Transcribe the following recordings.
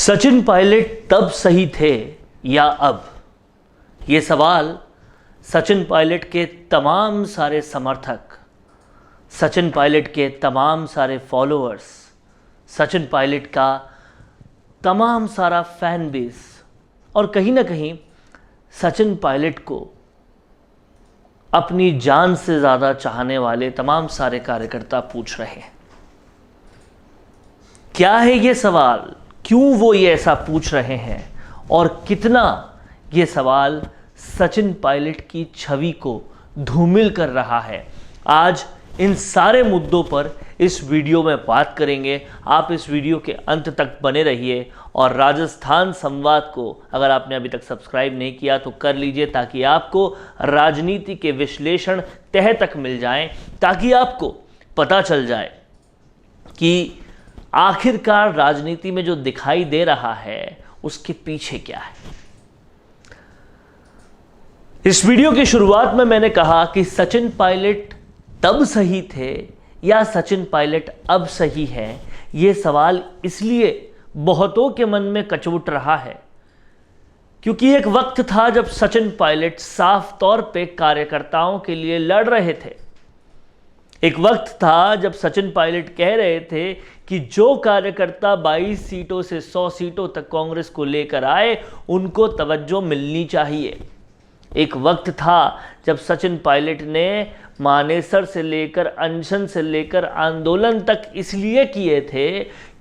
सचिन पायलट तब सही थे या अब? ये सवाल सचिन पायलट के तमाम सारे समर्थक, सचिन पायलट के तमाम सारे फॉलोअर्स, सचिन पायलट का तमाम सारा फैन बेस और कहीं ना कहीं सचिन पायलट को अपनी जान से ज़्यादा चाहने वाले तमाम सारे कार्यकर्ता पूछ रहे हैं। क्या है ये सवाल? क्यों वो ये ऐसा पूछ रहे हैं? और कितना ये सवाल सचिन पायलट की छवि को धूमिल कर रहा है? आज इन सारे मुद्दों पर इस वीडियो में बात करेंगे। आप इस वीडियो के अंत तक बने रहिए और राजस्थान संवाद को अगर आपने अभी तक सब्सक्राइब नहीं किया तो कर लीजिए, ताकि आपको राजनीति के विश्लेषण तह तक मिल जाएं, ताकि आपको पता चल जाए कि आखिरकार राजनीति में जो दिखाई दे रहा है उसके पीछे क्या है। इस वीडियो की शुरुआत में मैंने कहा कि सचिन पायलट तब सही थे या सचिन पायलट अब सही है। ये सवाल इसलिए बहुतों के मन में कचोट रहा है क्योंकि एक वक्त था जब सचिन पायलट साफ तौर पे कार्यकर्ताओं के लिए लड़ रहे थे। एक वक्त था जब सचिन पायलट कह रहे थे कि जो कार्यकर्ता 22 सीटों से 100 सीटों तक कांग्रेस को लेकर आए उनको तवज्जो मिलनी चाहिए। एक वक्त था जब सचिन पायलट ने मानेसर से लेकर अनशन से लेकर आंदोलन तक इसलिए किए थे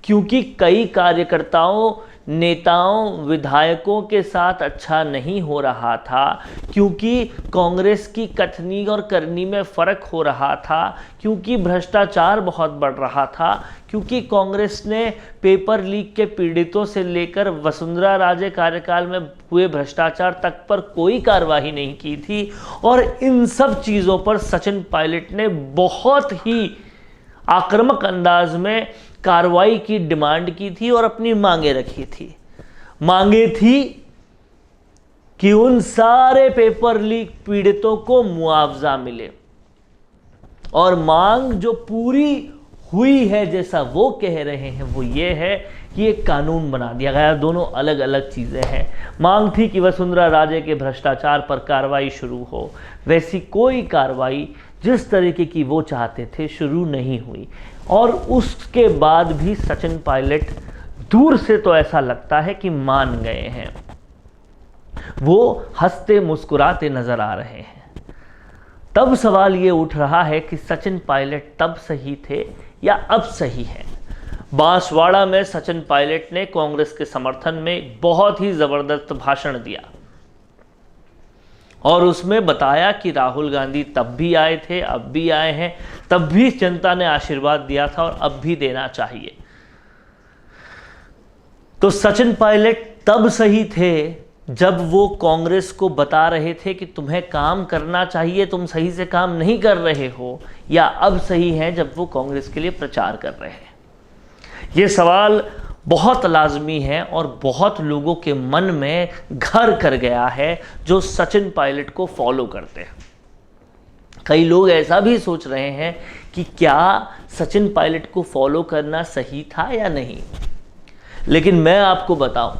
क्योंकि कई कार्यकर्ताओं, नेताओं, विधायकों के साथ अच्छा नहीं हो रहा था, क्योंकि कांग्रेस की कथनी और करनी में फ़र्क हो रहा था, क्योंकि भ्रष्टाचार बहुत बढ़ रहा था, क्योंकि कांग्रेस ने पेपर लीक के पीड़ितों से लेकर वसुंधरा राजे कार्यकाल में हुए भ्रष्टाचार तक पर कोई कार्रवाई नहीं की थी। और इन सब चीज़ों पर सचिन पायलट ने बहुत ही आक्रामक अंदाज में कार्रवाई की डिमांड की थी और अपनी मांगे रखी थी। मांगे थी कि उन सारे पेपर लीक पीड़ितों को मुआवजा मिले, और मांग जो पूरी हुई है जैसा वो कह रहे हैं वो ये है कि एक कानून बना दिया गया। दोनों अलग अलग चीज़ें हैं। मांग थी कि वसुंधरा राजे के भ्रष्टाचार पर कार्रवाई शुरू हो, वैसी कोई कार्रवाई जिस तरीके की वो चाहते थे शुरू नहीं हुई। और उसके बाद भी सचिन पायलट दूर से तो ऐसा लगता है कि मान गए हैं, वो हंसते मुस्कुराते नजर आ रहे हैं। तब सवाल ये उठ रहा है कि सचिन पायलट तब सही थे या अब सही है। बांसवाड़ा में सचिन पायलट ने कांग्रेस के समर्थन में एक बहुत ही जबरदस्त भाषण दिया और उसमें बताया कि राहुल गांधी तब भी आए थे, अब भी आए हैं, तब भी जनता ने आशीर्वाद दिया था और अब भी देना चाहिए। तो सचिन पायलट तब सही थे जब वो कांग्रेस को बता रहे थे कि तुम्हें काम करना चाहिए, तुम सही से काम नहीं कर रहे हो, या अब सही है जब वो कांग्रेस के लिए प्रचार कर रहे हैं? ये सवाल बहुत लाजमी है और बहुत लोगों के मन में घर कर गया है जो सचिन पायलट को फॉलो करते हैं। कई लोग ऐसा भी सोच रहे हैं कि क्या सचिन पायलट को फॉलो करना सही था या नहीं। लेकिन मैं आपको बताऊं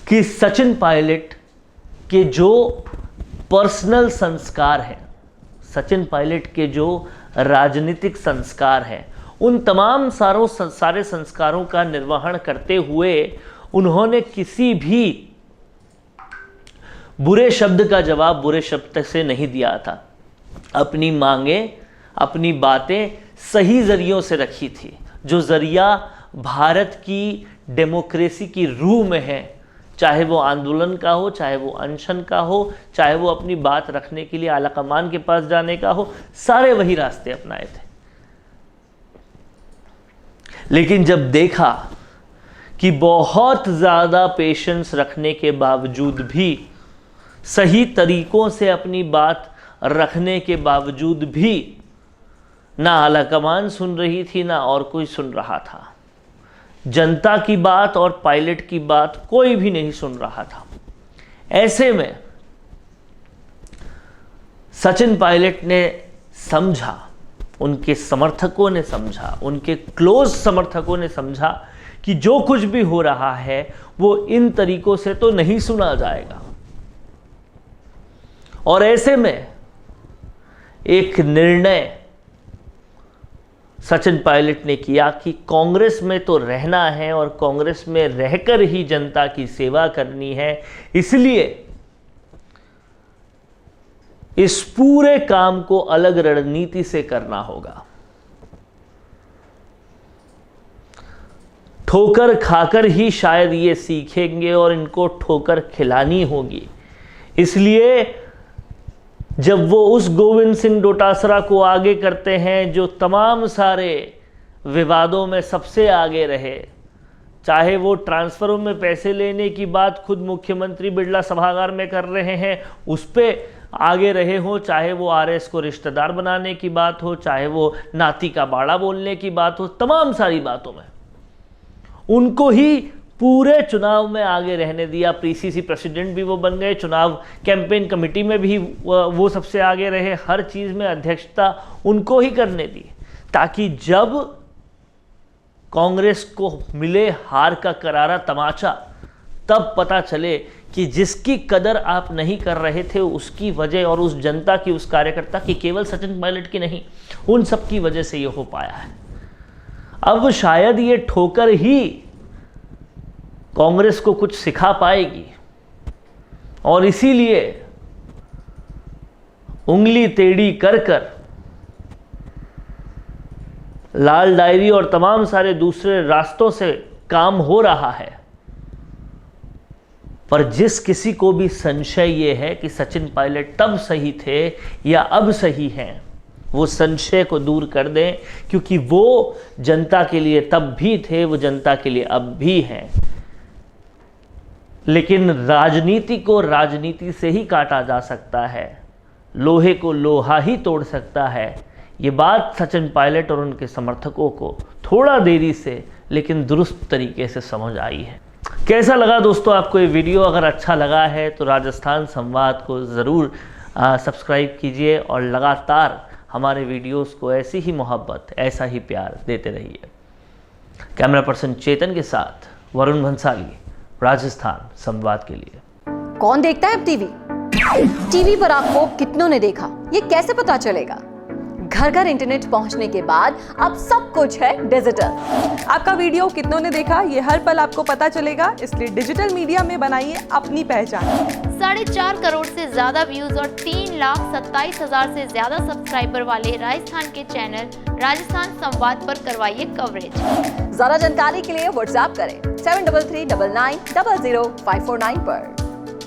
कि सचिन पायलट के जो पर्सनल संस्कार हैं, सचिन पायलट के जो राजनीतिक संस्कार हैं, उन तमाम सारे संस्कारों का निर्वहन करते हुए उन्होंने किसी भी बुरे शब्द का जवाब बुरे शब्द से नहीं दिया था। अपनी मांगे, अपनी बातें सही जरियों से रखी थी, जो जरिया भारत की डेमोक्रेसी की रूह में है, चाहे वो आंदोलन का हो, चाहे वो अनशन का हो, चाहे वो अपनी बात रखने के लिए आलाकमान के पास जाने का हो, सारे वही रास्ते अपनाए थे। लेकिन जब देखा कि बहुत ज़्यादा पेशेंस रखने के बावजूद भी, सही तरीकों से अपनी बात रखने के बावजूद भी ना आलाकमान सुन रही थी, ना और कोई सुन रहा था, जनता की बात और पायलट की बात कोई भी नहीं सुन रहा था, ऐसे में सचिन पायलट ने समझा, उनके समर्थकों ने समझा, उनके क्लोज समर्थकों ने समझा कि जो कुछ भी हो रहा है वो इन तरीकों से तो नहीं सुना जाएगा। और ऐसे में एक निर्णय सचिन पायलट ने किया कि कांग्रेस में तो रहना है और कांग्रेस में रहकर ही जनता की सेवा करनी है, इसलिए इस पूरे काम को अलग रणनीति से करना होगा। ठोकर खाकर ही शायद ये सीखेंगे और इनको ठोकर खिलानी होगी। इसलिए जब वो उस गोविंद सिंह डोटासरा को आगे करते हैं जो तमाम सारे विवादों में सबसे आगे रहे, चाहे वो ट्रांसफरों में पैसे लेने की बात खुद मुख्यमंत्री बिरला सभागार में कर रहे हैं उस पे आगे रहे हो, चाहे वो आरएस को रिश्तेदार बनाने की बात हो, चाहे वो नाती का बाड़ा बोलने की बात हो, तमाम सारी बातों में उनको ही पूरे चुनाव में आगे रहने दिया। पीसीसी प्रेसिडेंट भी वो बन गए, चुनाव कैंपेन कमेटी में भी वो सबसे आगे रहे, हर चीज़ में अध्यक्षता उनको ही करने दी, ताकि जब कांग्रेस को मिले हार का करारा तमाचा तब पता चले कि जिसकी कदर आप नहीं कर रहे थे उसकी वजह और उस जनता की, उस कार्यकर्ता की, केवल सचिन पायलट की नहीं, उन सब की वजह से ये हो पाया है। अब शायद ये ठोकर ही कांग्रेस को कुछ सिखा पाएगी और इसीलिए उंगली टेढ़ी कर कर लाल डायरी और तमाम सारे दूसरे रास्तों से काम हो रहा है। पर जिस किसी को भी संशय ये है कि सचिन पायलट तब सही थे या अब सही हैं, वो संशय को दूर कर दें, क्योंकि वो जनता के लिए तब भी थे, वो जनता के लिए अब भी हैं। लेकिन राजनीति को राजनीति से ही काटा जा सकता है, लोहे को लोहा ही तोड़ सकता है। ये बात सचिन पायलट और उनके समर्थकों को थोड़ा देरी से लेकिन दुरुस्त तरीके से समझ आई है। कैसा लगा दोस्तों आपको ये वीडियो? अगर अच्छा लगा है तो राजस्थान संवाद को ज़रूर सब्सक्राइब कीजिए और लगातार हमारे वीडियोस को ऐसी ही मोहब्बत, ऐसा ही प्यार देते रहिए। कैमरा पर्सन चेतन के साथ वरुण भंसाली, राजस्थान संवाद के लिए। कौन देखता है अब टीवी? टीवी पर आपको कितनों ने देखा, ये कैसे पता चलेगा? घर घर इंटरनेट पहुंचने के बाद अब सब कुछ है डिजिटल। आपका वीडियो कितनों ने देखा ये हर पल आपको पता चलेगा, इसलिए डिजिटल मीडिया में बनाइए अपनी पहचान। 4.5 करोड़ से ज्यादा व्यूज और 3,27,000 से ज्यादा सब्सक्राइबर वाले राजस्थान के चैनल राजस्थान संवाद पर करवाइए कवरेज। ज्यादा जानकारी के लिए व्हाट्सएप करें 7339900549 पर।